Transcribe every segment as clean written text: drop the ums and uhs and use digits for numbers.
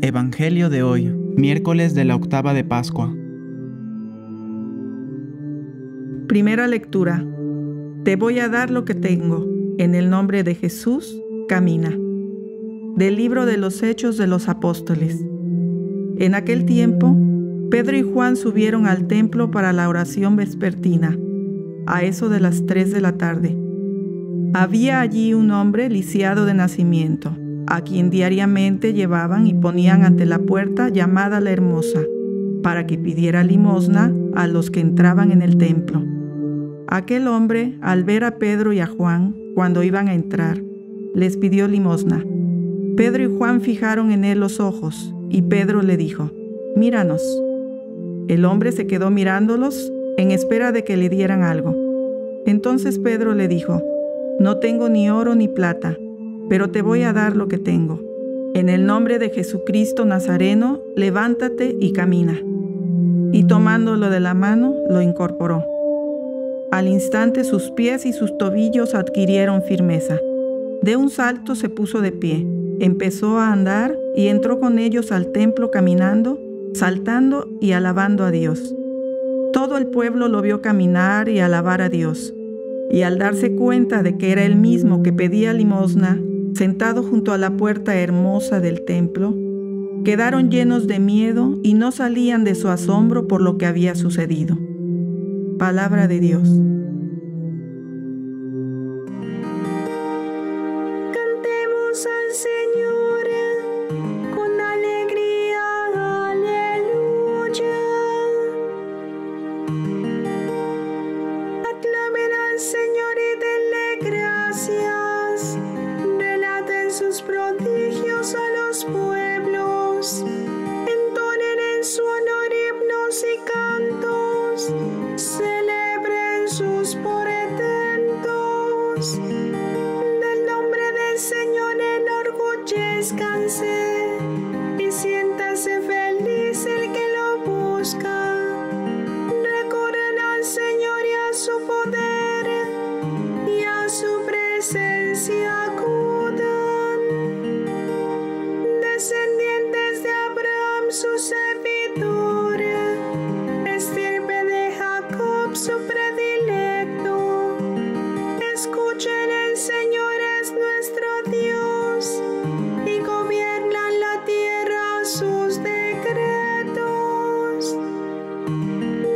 Evangelio de hoy, miércoles de la octava de Pascua. Primera lectura. Te voy a dar lo que tengo. En el nombre de Jesús, camina. Del libro de los Hechos de los Apóstoles. En aquel tiempo, Pedro y Juan subieron al templo para la oración vespertina, a eso de las 3 de la tarde. Había allí un hombre lisiado de nacimiento, a quien diariamente llevaban y ponían ante la puerta llamada la Hermosa, para que pidiera limosna a los que entraban en el templo. Aquel hombre, al ver a Pedro y a Juan, cuando iban a entrar, les pidió limosna. Pedro y Juan fijaron en él los ojos, y Pedro le dijo: «Míranos». El hombre se quedó mirándolos en espera de que le dieran algo. Entonces Pedro le dijo: «No tengo ni oro ni plata, pero te voy a dar lo que tengo. En el nombre de Jesucristo Nazareno, levántate y camina». Y tomándolo de la mano, lo incorporó. Al instante sus pies y sus tobillos adquirieron firmeza. De un salto se puso de pie, empezó a andar y entró con ellos al templo caminando, saltando y alabando a Dios. Todo el pueblo lo vio caminar y alabar a Dios. Y al darse cuenta de que era él mismo que pedía limosna, sentado junto a la puerta hermosa del templo, quedaron llenos de miedo y no salían de su asombro por lo que había sucedido. Palabra de Dios. Cantemos al Señor con alegría, aleluya. Aclamen al Señor y denle gracias. Relaten sus prodigios a los pueblos. Entonen en su honor himnos y cantos. Celebren sus portentos. Del nombre del Señor enorgullezcanse y siéntase feliz el que lo busca. Recurran al Señor y a su poder y a su presencia acudan. Descendientes de Abraham, su servidor, estirpe de Jacob, su predilecto. Escuchen, el Señor es nuestro Dios y gobierna la tierra sus decretos.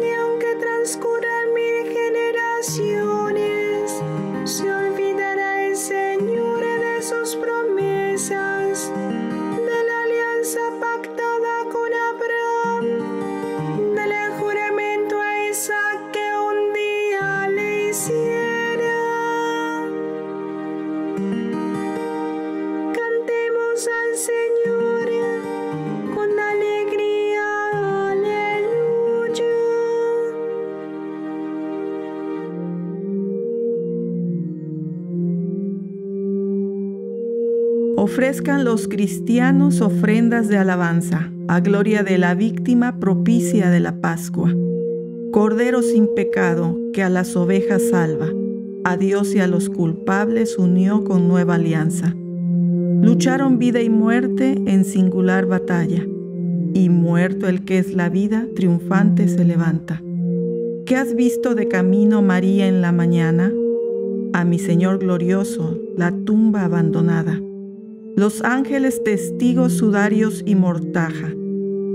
Ni aunque transcurran 1000 generaciones, se olvidará el Señor de sus promesas, de la alianza pactada con Abraham, del juramento a Isaac que un día le hiciera. Cantemos al Señor con alegría, aleluya. Ofrezcan los cristianos ofrendas de alabanza, a gloria de la víctima propicia de la Pascua. Cordero sin pecado, que a las ovejas salva, a Dios y a los culpables unió con nueva alianza. Lucharon vida y muerte en singular batalla, y muerto el que es la vida, triunfante se levanta. ¿Qué has visto de camino, María, en la mañana? A mi Señor glorioso, la tumba abandonada. Los ángeles testigos sudarios y mortaja.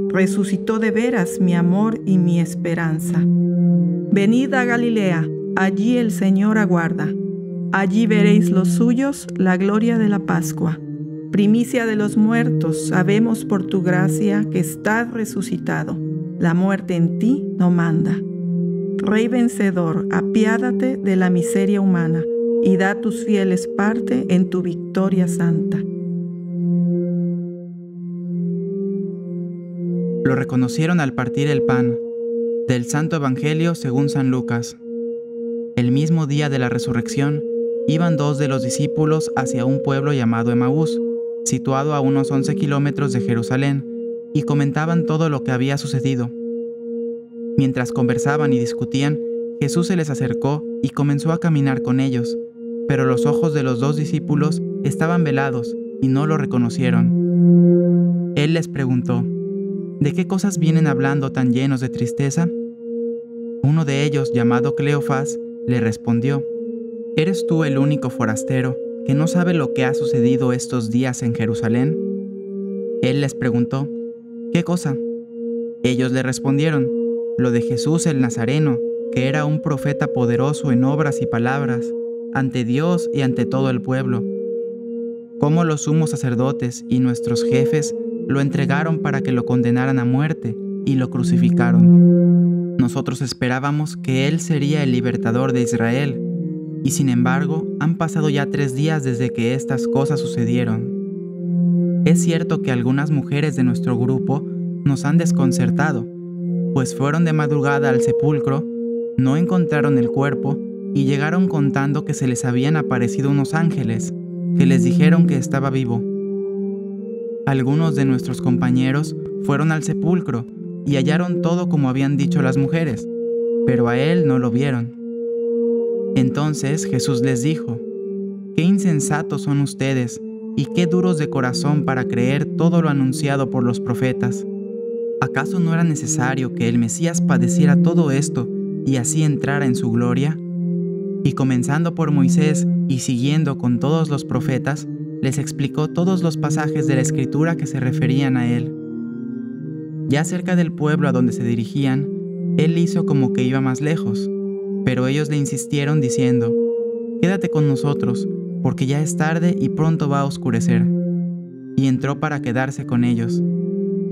Resucitó de veras mi amor y mi esperanza. Venid a Galilea, allí el Señor aguarda. Allí veréis los suyos la gloria de la Pascua. Primicia de los muertos, sabemos por tu gracia que estás resucitado. La muerte en ti no manda. Rey vencedor, apiádate de la miseria humana y da a tus fieles parte en tu victoria santa. Lo reconocieron al partir el pan. Del Santo Evangelio según San Lucas. El mismo día de la resurrección, iban 2 de los discípulos hacia un pueblo llamado Emaús, situado a unos 11 kilómetros de Jerusalén, y comentaban todo lo que había sucedido. Mientras conversaban y discutían, Jesús se les acercó y comenzó a caminar con ellos, pero los ojos de los 2 discípulos estaban velados y no lo reconocieron. Él les preguntó: ¿de qué cosas vienen hablando tan llenos de tristeza? Uno de ellos, llamado Cleofás, le respondió: ¿eres tú el único forastero que no sabe lo que ha sucedido estos días en Jerusalén? Él les preguntó: ¿qué cosa? Ellos le respondieron: lo de Jesús el Nazareno, que era un profeta poderoso en obras y palabras, ante Dios y ante todo el pueblo. Cómo los sumos sacerdotes y nuestros jefes lo entregaron para que lo condenaran a muerte y lo crucificaron. Nosotros esperábamos que Él sería el libertador de Israel, y sin embargo han pasado ya 3 días desde que estas cosas sucedieron. Es cierto que algunas mujeres de nuestro grupo nos han desconcertado, pues fueron de madrugada al sepulcro, no encontraron el cuerpo y llegaron contando que se les habían aparecido unos ángeles, que les dijeron que estaba vivo. Algunos de nuestros compañeros fueron al sepulcro y hallaron todo como habían dicho las mujeres, pero a él no lo vieron. Entonces Jesús les dijo: «Qué insensatos son ustedes y qué duros de corazón para creer todo lo anunciado por los profetas. ¿Acaso no era necesario que el Mesías padeciera todo esto y así entrara en su gloria?» Y comenzando por Moisés y siguiendo con todos los profetas, les explicó todos los pasajes de la Escritura que se referían a él. Ya cerca del pueblo a donde se dirigían, él hizo como que iba más lejos, pero ellos le insistieron diciendo: «Quédate con nosotros, porque ya es tarde y pronto va a oscurecer». Y entró para quedarse con ellos.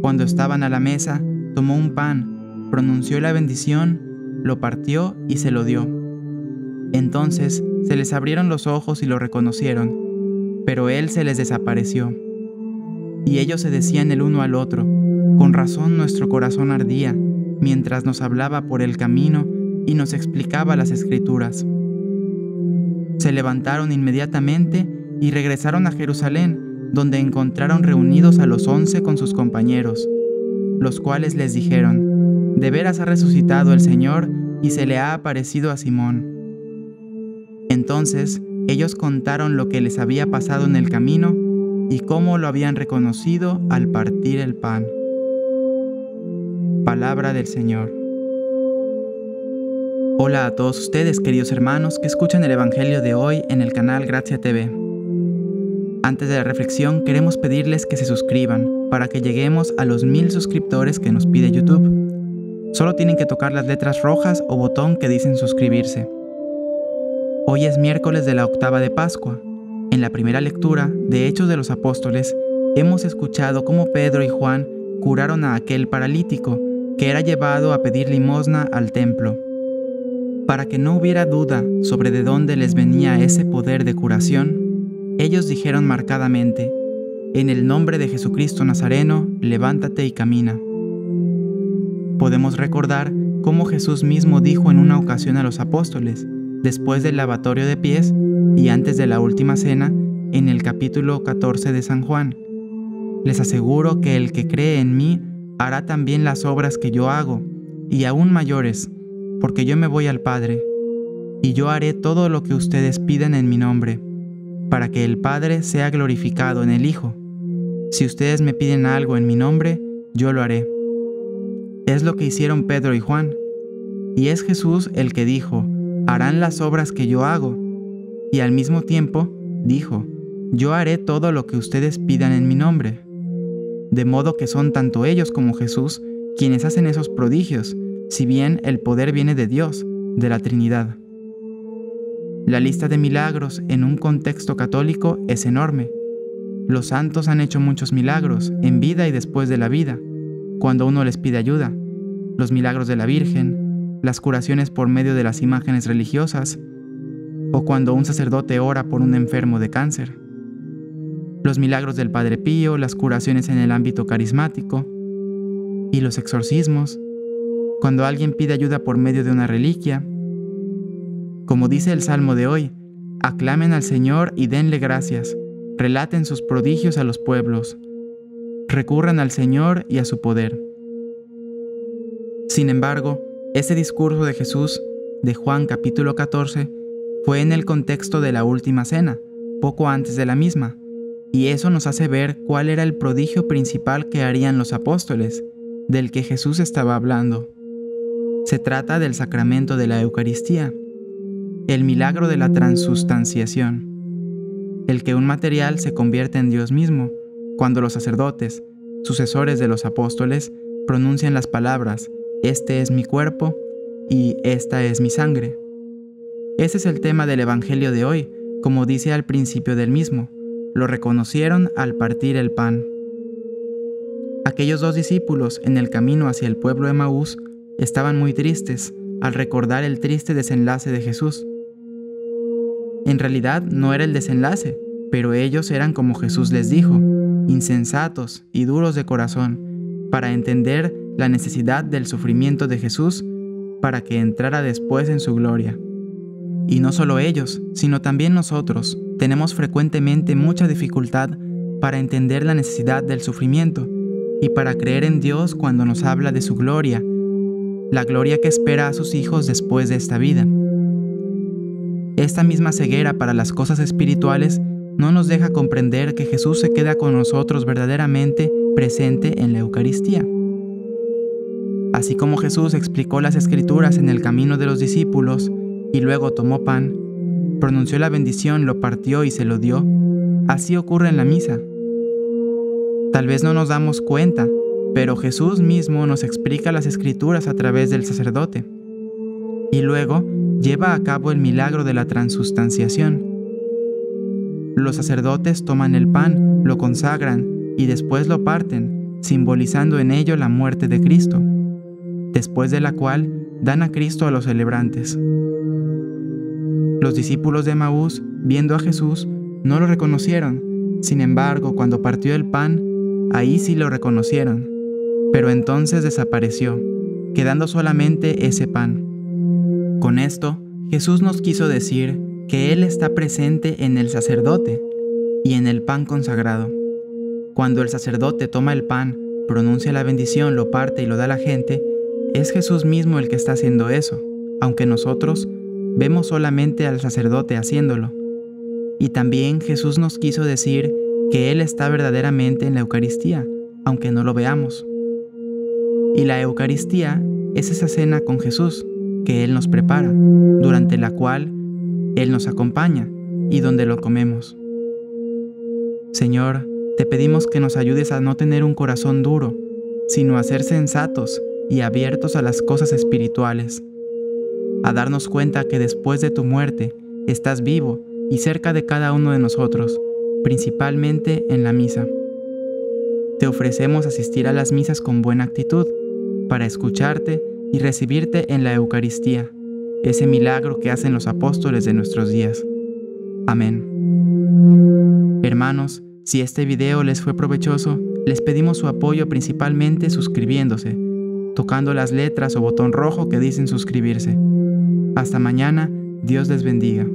Cuando estaban a la mesa, tomó un pan, pronunció la bendición, lo partió y se lo dio. Entonces se les abrieron los ojos y lo reconocieron, pero él se les desapareció. Y ellos se decían el uno al otro: «Con razón nuestro corazón ardía, mientras nos hablaba por el camino y nos explicaba las Escrituras». Se levantaron inmediatamente y regresaron a Jerusalén, donde encontraron reunidos a los 11 con sus compañeros, los cuales les dijeron: «De veras ha resucitado el Señor y se le ha aparecido a Simón». Entonces ellos contaron lo que les había pasado en el camino y cómo lo habían reconocido al partir el pan. Palabra del Señor. Hola a todos ustedes, queridos hermanos, que escuchan el Evangelio de hoy en el canal Gracia TV. Antes de la reflexión, queremos pedirles que se suscriban para que lleguemos a los 1000 suscriptores que nos pide YouTube. Solo tienen que tocar las letras rojas o botón que dicen suscribirse. Hoy es miércoles de la octava de Pascua. En la primera lectura de Hechos de los Apóstoles, hemos escuchado cómo Pedro y Juan curaron a aquel paralítico que era llevado a pedir limosna al templo. Para que no hubiera duda sobre de dónde les venía ese poder de curación, ellos dijeron marcadamente: «En el nombre de Jesucristo Nazareno, levántate y camina». Podemos recordar cómo Jesús mismo dijo en una ocasión a los apóstoles, después del lavatorio de pies y antes de la última cena, en el capítulo 14 de San Juan: «Les aseguro que el que cree en mí hará también las obras que yo hago, y aún mayores, porque yo me voy al Padre, y yo haré todo lo que ustedes pidan en mi nombre, para que el Padre sea glorificado en el Hijo. Si ustedes me piden algo en mi nombre, yo lo haré». Es lo que hicieron Pedro y Juan, y es Jesús el que dijo: «Harán las obras que yo hago», y al mismo tiempo dijo: «Yo haré todo lo que ustedes pidan en mi nombre». De modo que son tanto ellos como Jesús quienes hacen esos prodigios, si bien el poder viene de Dios, de la Trinidad. La lista de milagros en un contexto católico es enorme. Los santos han hecho muchos milagros en vida y después de la vida, cuando uno les pide ayuda: los milagros de la Virgen, las curaciones por medio de las imágenes religiosas, o cuando un sacerdote ora por un enfermo de cáncer. Los milagros del Padre Pío, las curaciones en el ámbito carismático, y los exorcismos, cuando alguien pide ayuda por medio de una reliquia. Como dice el Salmo de hoy: «Aclamen al Señor y denle gracias, relaten sus prodigios a los pueblos, recurran al Señor y a su poder». Sin embargo, ese discurso de Jesús, de Juan capítulo 14, fue en el contexto de la última cena, poco antes de la misma, Y eso nos hace ver cuál era el prodigio principal que harían los apóstoles, del que Jesús estaba hablando. Se trata del sacramento de la Eucaristía, el milagro de la transustanciación, el que un material se convierte en Dios mismo, cuando los sacerdotes, sucesores de los apóstoles, pronuncian las palabras, «Este es mi cuerpo» y «Esta es mi sangre». Ese es el tema del Evangelio de hoy, como dice al principio del mismo. Lo reconocieron al partir el pan. Aquellos 2 discípulos en el camino hacia el pueblo de Emaús estaban muy tristes al recordar el triste desenlace de Jesús. En realidad no era el desenlace, pero ellos eran como Jesús les dijo, insensatos y duros de corazón, para entender la necesidad del sufrimiento de Jesús para que entrara después en su gloria. Y no solo ellos, sino también nosotros, tenemos frecuentemente mucha dificultad para entender la necesidad del sufrimiento y para creer en Dios cuando nos habla de su gloria, la gloria que espera a sus hijos después de esta vida. Esta misma ceguera para las cosas espirituales no nos deja comprender que Jesús se queda con nosotros verdaderamente presente en la Eucaristía. Así como Jesús explicó las Escrituras en el camino de los discípulos y luego tomó pan, pronunció la bendición, lo partió y se lo dio, así ocurre en la misa. Tal vez no nos damos cuenta, pero Jesús mismo nos explica las Escrituras a través del sacerdote, y luego lleva a cabo el milagro de la transustanciación. Los sacerdotes toman el pan, lo consagran y después lo parten, simbolizando en ello la muerte de Cristo, después de la cual dan a Cristo a los celebrantes. Los discípulos de Emaús, viendo a Jesús, no lo reconocieron. Sin embargo, cuando partió el pan, ahí sí lo reconocieron. Pero entonces desapareció, quedando solamente ese pan. Con esto, Jesús nos quiso decir que Él está presente en el sacerdote y en el pan consagrado. Cuando el sacerdote toma el pan, pronuncia la bendición, lo parte y lo da a la gente, es Jesús mismo el que está haciendo eso, aunque nosotros vemos solamente al sacerdote haciéndolo. Y también Jesús nos quiso decir que Él está verdaderamente en la Eucaristía, aunque no lo veamos. Y la Eucaristía es esa cena con Jesús que Él nos prepara, durante la cual Él nos acompaña y donde lo comemos. Señor, te pedimos que nos ayudes a no tener un corazón duro, sino a ser sensatos y abiertos a las cosas espirituales, a darnos cuenta que después de tu muerte estás vivo y cerca de cada uno de nosotros, principalmente en la misa. Te ofrecemos asistir a las misas con buena actitud, para escucharte y recibirte en la Eucaristía, ese milagro que hacen los apóstoles de nuestros días. Amén. Hermanos, si este video les fue provechoso, les pedimos su apoyo principalmente suscribiéndose, tocando las letras o botón rojo que dicen suscribirse. Hasta mañana, Dios les bendiga.